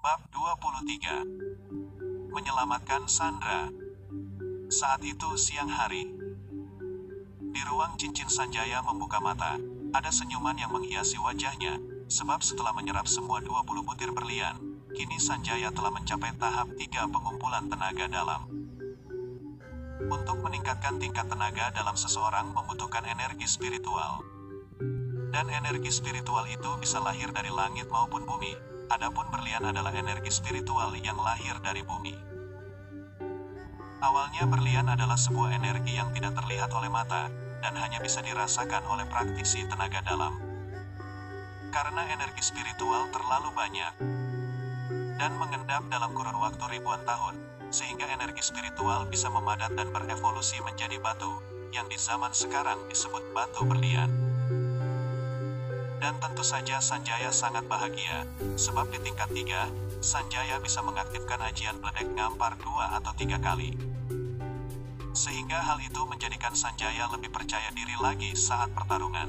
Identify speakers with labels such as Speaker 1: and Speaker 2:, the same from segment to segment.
Speaker 1: Bab 23. Menyelamatkan Sandra. Saat itu siang hari. Di ruang cincin Sanjaya membuka mata. Ada senyuman yang menghiasi wajahnya, sebab setelah menyerap semua 20 butir berlian, kini Sanjaya telah mencapai tahap 3 pengumpulan tenaga dalam. Untuk meningkatkan tingkat tenaga dalam seseorang membutuhkan energi spiritual. Dan energi spiritual itu bisa lahir dari langit maupun bumi. Adapun berlian adalah energi spiritual yang lahir dari bumi. Awalnya berlian adalah sebuah energi yang tidak terlihat oleh mata, dan hanya bisa dirasakan oleh praktisi tenaga dalam. Karena energi spiritual terlalu banyak, dan mengendap dalam kurun waktu ribuan tahun, sehingga energi spiritual bisa memadat dan berevolusi menjadi batu, yang di zaman sekarang disebut batu berlian. Dan tentu saja Sanjaya sangat bahagia, sebab di tingkat 3, Sanjaya bisa mengaktifkan ajian Bledek Ngampar 2 atau 3 kali. Sehingga hal itu menjadikan Sanjaya lebih percaya diri lagi saat pertarungan.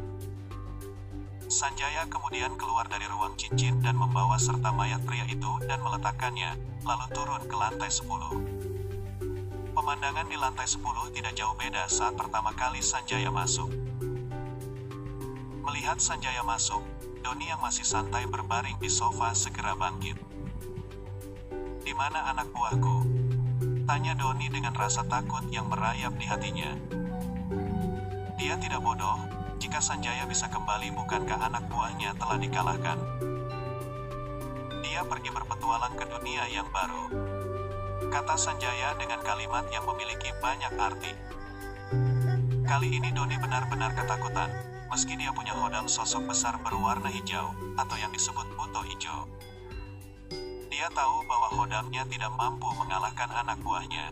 Speaker 1: Sanjaya kemudian keluar dari ruang cincin dan membawa serta mayat pria itu dan meletakkannya, lalu turun ke lantai 10. Pemandangan di lantai 10 tidak jauh beda saat pertama kali Sanjaya masuk. Melihat Sanjaya masuk, Doni yang masih santai berbaring di sofa segera bangkit. "Di mana anak buahku?" tanya Doni dengan rasa takut yang merayap di hatinya. Dia tidak bodoh, jika Sanjaya bisa kembali bukankah anak buahnya telah dikalahkan. Dia pergi berpetualang ke dunia yang baru, kata Sanjaya dengan kalimat yang memiliki banyak arti. Kali ini Doni benar-benar ketakutan, meski dia punya hodam sosok besar berwarna hijau, atau yang disebut buto hijau. Dia tahu bahwa hodamnya tidak mampu mengalahkan anak buahnya.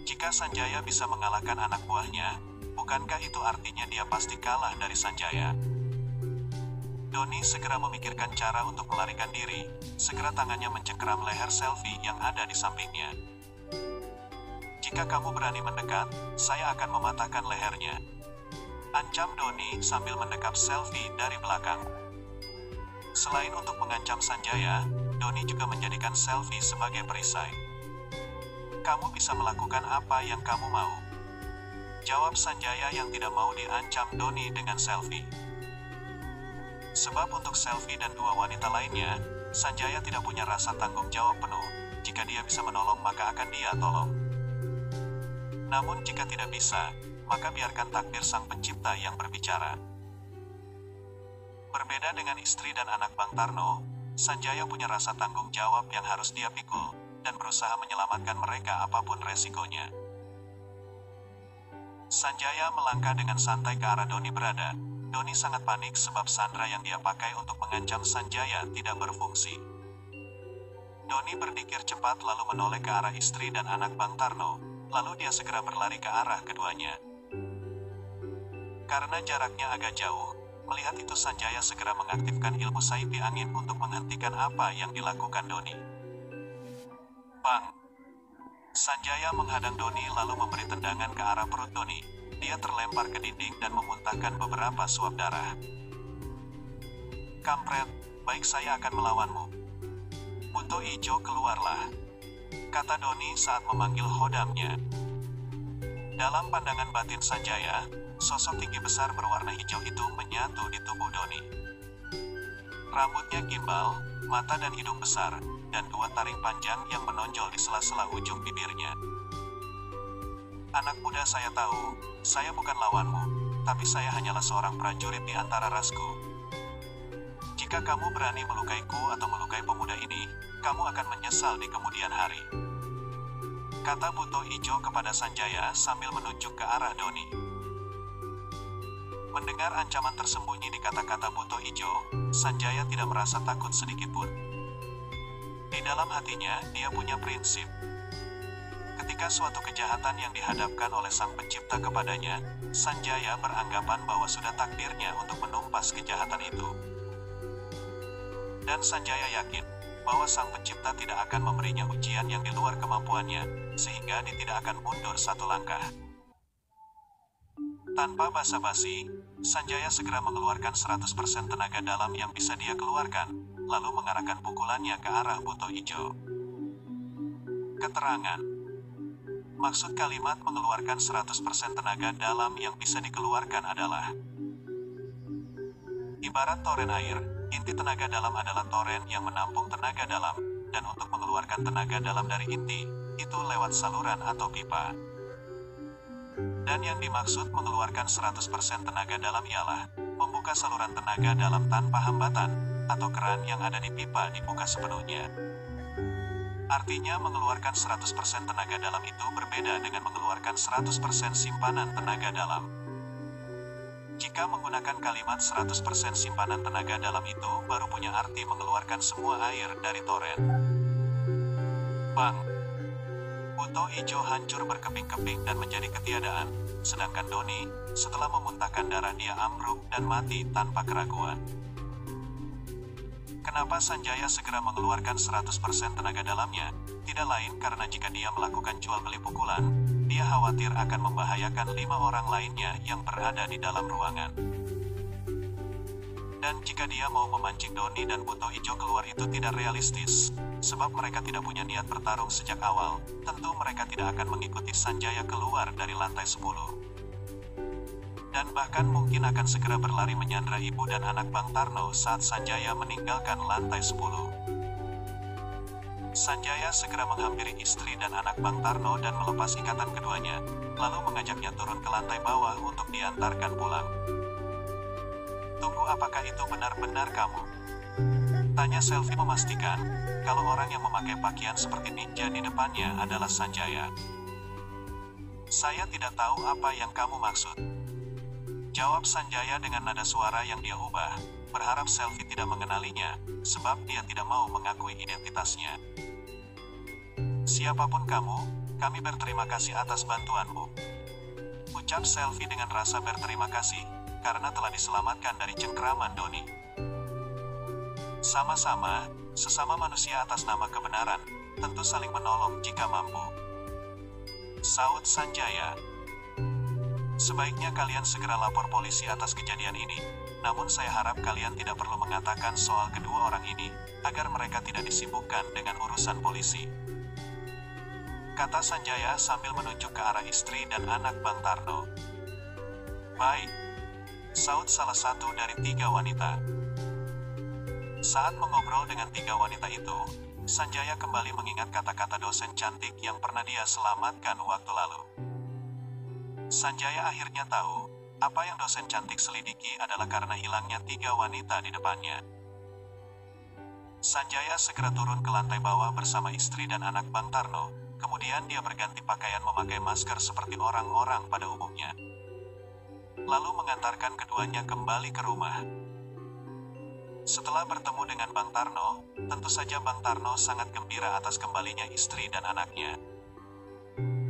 Speaker 1: Jika Sanjaya bisa mengalahkan anak buahnya, bukankah itu artinya dia pasti kalah dari Sanjaya? Doni segera memikirkan cara untuk melarikan diri, segera tangannya mencengkeram leher Selfie yang ada di sampingnya. "Jika kamu berani mendekat, saya akan mematahkan lehernya," ancam Doni sambil mendekap Selfie dari belakang. Selain untuk mengancam Sanjaya, Doni juga menjadikan Selfie sebagai perisai. "Kamu bisa melakukan apa yang kamu mau," jawab Sanjaya yang tidak mau diancam Doni dengan Selfie. Sebab untuk Selfie dan 2 wanita lainnya, Sanjaya tidak punya rasa tanggung jawab penuh. Jika dia bisa menolong maka akan dia tolong. Namun jika tidak bisa, maka biarkan takdir Sang Pencipta yang berbicara. Berbeda dengan istri dan anak Bang Tarno, Sanjaya punya rasa tanggung jawab yang harus dia pikul, dan berusaha menyelamatkan mereka apapun resikonya. Sanjaya melangkah dengan santai ke arah Doni berada. Doni sangat panik sebab sandera yang dia pakai untuk mengancam Sanjaya tidak berfungsi. Doni berdikir cepat lalu menoleh ke arah istri dan anak Bang Tarno, lalu dia segera berlari ke arah keduanya. Karena jaraknya agak jauh, melihat itu Sanjaya segera mengaktifkan ilmu saipi angin untuk menghentikan apa yang dilakukan Doni. Bang! Sanjaya menghadang Doni lalu memberi tendangan ke arah perut Doni. Dia terlempar ke dinding dan memuntahkan beberapa suap darah. "Kampret, baik saya akan melawanmu. Buto Ijo keluarlah," kata Doni saat memanggil hodamnya. Dalam pandangan batin Sanjaya, sosok tinggi besar berwarna hijau itu menyatu di tubuh Doni. Rambutnya gimbal, mata dan hidung besar, dan 2 taring panjang yang menonjol di sela-sela ujung bibirnya. "Anak muda, saya tahu, saya bukan lawanmu, tapi saya hanyalah seorang prajurit di antara rasku. Jika kamu berani melukaiku atau melukai pemuda ini, kamu akan menyesal di kemudian hari," kata Buto Ijo kepada Sanjaya sambil menunjuk ke arah Doni. Mendengar ancaman tersembunyi di kata-kata Buto Ijo, Sanjaya tidak merasa takut sedikitpun. Di dalam hatinya, dia punya prinsip. Ketika suatu kejahatan yang dihadapkan oleh Sang Pencipta kepadanya, Sanjaya beranggapan bahwa sudah takdirnya untuk menumpas kejahatan itu. Dan Sanjaya yakin bahwa Sang Pencipta tidak akan memberinya ujian yang di luar kemampuannya, sehingga dia tidak akan mundur satu langkah. Tanpa basa-basi, Sanjaya segera mengeluarkan 100% tenaga dalam yang bisa dia keluarkan, lalu mengarahkan pukulannya ke arah buto ijo. Keterangan. Maksud kalimat mengeluarkan 100% tenaga dalam yang bisa dikeluarkan adalah ibarat toren air, inti tenaga dalam adalah toren yang menampung tenaga dalam, dan untuk mengeluarkan tenaga dalam dari inti, itu lewat saluran atau pipa. Dan yang dimaksud mengeluarkan 100% tenaga dalam ialah membuka saluran tenaga dalam tanpa hambatan, atau keran yang ada di pipa dibuka sepenuhnya. Artinya mengeluarkan 100% tenaga dalam itu berbeda dengan mengeluarkan 100% simpanan tenaga dalam. Jika menggunakan kalimat 100% simpanan tenaga dalam itu baru punya arti mengeluarkan semua air dari toren. Bang! Buto ijo hancur berkeping-keping dan menjadi ketiadaan, sedangkan Doni, setelah memuntahkan darah dia ambruk dan mati tanpa keraguan. Kenapa Sanjaya segera mengeluarkan 100% tenaga dalamnya? Tidak lain karena jika dia melakukan jual beli pukulan, dia khawatir akan membahayakan 5 orang lainnya yang berada di dalam ruangan. Dan jika dia mau memancing Doni dan Buto Ijo keluar itu tidak realistis, sebab mereka tidak punya niat bertarung sejak awal, tentu mereka tidak akan mengikuti Sanjaya keluar dari lantai 10. Dan bahkan mungkin akan segera berlari menyandra ibu dan anak Bang Tarno saat Sanjaya meninggalkan lantai 10. Sanjaya segera menghampiri istri dan anak Bang Tarno dan melepas ikatan keduanya, lalu mengajaknya turun ke lantai bawah untuk diantarkan pulang. Tunggu, apakah itu benar-benar kamu? Tanya Selvi memastikan, kalau orang yang memakai pakaian seperti ninja di depannya adalah Sanjaya. Saya tidak tahu apa yang kamu maksud. Jawab Sanjaya dengan nada suara yang dia ubah, berharap Selvi tidak mengenalinya, sebab dia tidak mau mengakui identitasnya. Siapapun kamu, kami berterima kasih atas bantuanmu. Ucap Selvi dengan rasa berterima kasih, karena telah diselamatkan dari cengkeraman Doni. Sama-sama, sesama manusia atas nama kebenaran, tentu saling menolong jika mampu. Saud Sanjaya. Sebaiknya kalian segera lapor polisi atas kejadian ini, namun saya harap kalian tidak perlu mengatakan soal kedua orang ini, agar mereka tidak disibukkan dengan urusan polisi. Kata Sanjaya sambil menunjuk ke arah istri dan anak Bang Tarno. Baik. Saud salah satu dari 3 wanita. Saat mengobrol dengan 3 wanita itu, Sanjaya kembali mengingat kata-kata dosen cantik yang pernah dia selamatkan waktu lalu. Sanjaya akhirnya tahu, apa yang dosen cantik selidiki adalah karena hilangnya 3 wanita di depannya. Sanjaya segera turun ke lantai bawah bersama istri dan anak Bang Tarno, kemudian dia berganti pakaian memakai masker seperti orang-orang pada umumnya. Lalu mengantarkan keduanya kembali ke rumah. Setelah bertemu dengan Bang Tarno, tentu saja Bang Tarno sangat gembira atas kembalinya istri dan anaknya.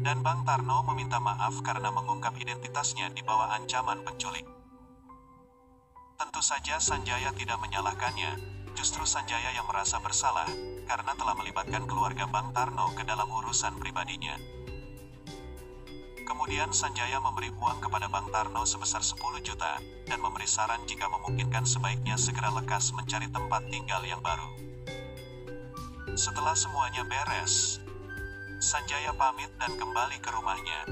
Speaker 1: Dan Bang Tarno meminta maaf karena mengungkap identitasnya di bawah ancaman penculik. Tentu saja Sanjaya tidak menyalahkannya, justru Sanjaya yang merasa bersalah, karena telah melibatkan keluarga Bang Tarno ke dalam urusan pribadinya. Kemudian Sanjaya memberi uang kepada Bang Tarno sebesar 10 juta, dan memberi saran jika memungkinkan sebaiknya segera lekas mencari tempat tinggal yang baru. Setelah semuanya beres, Sanjaya pamit dan kembali ke rumahnya.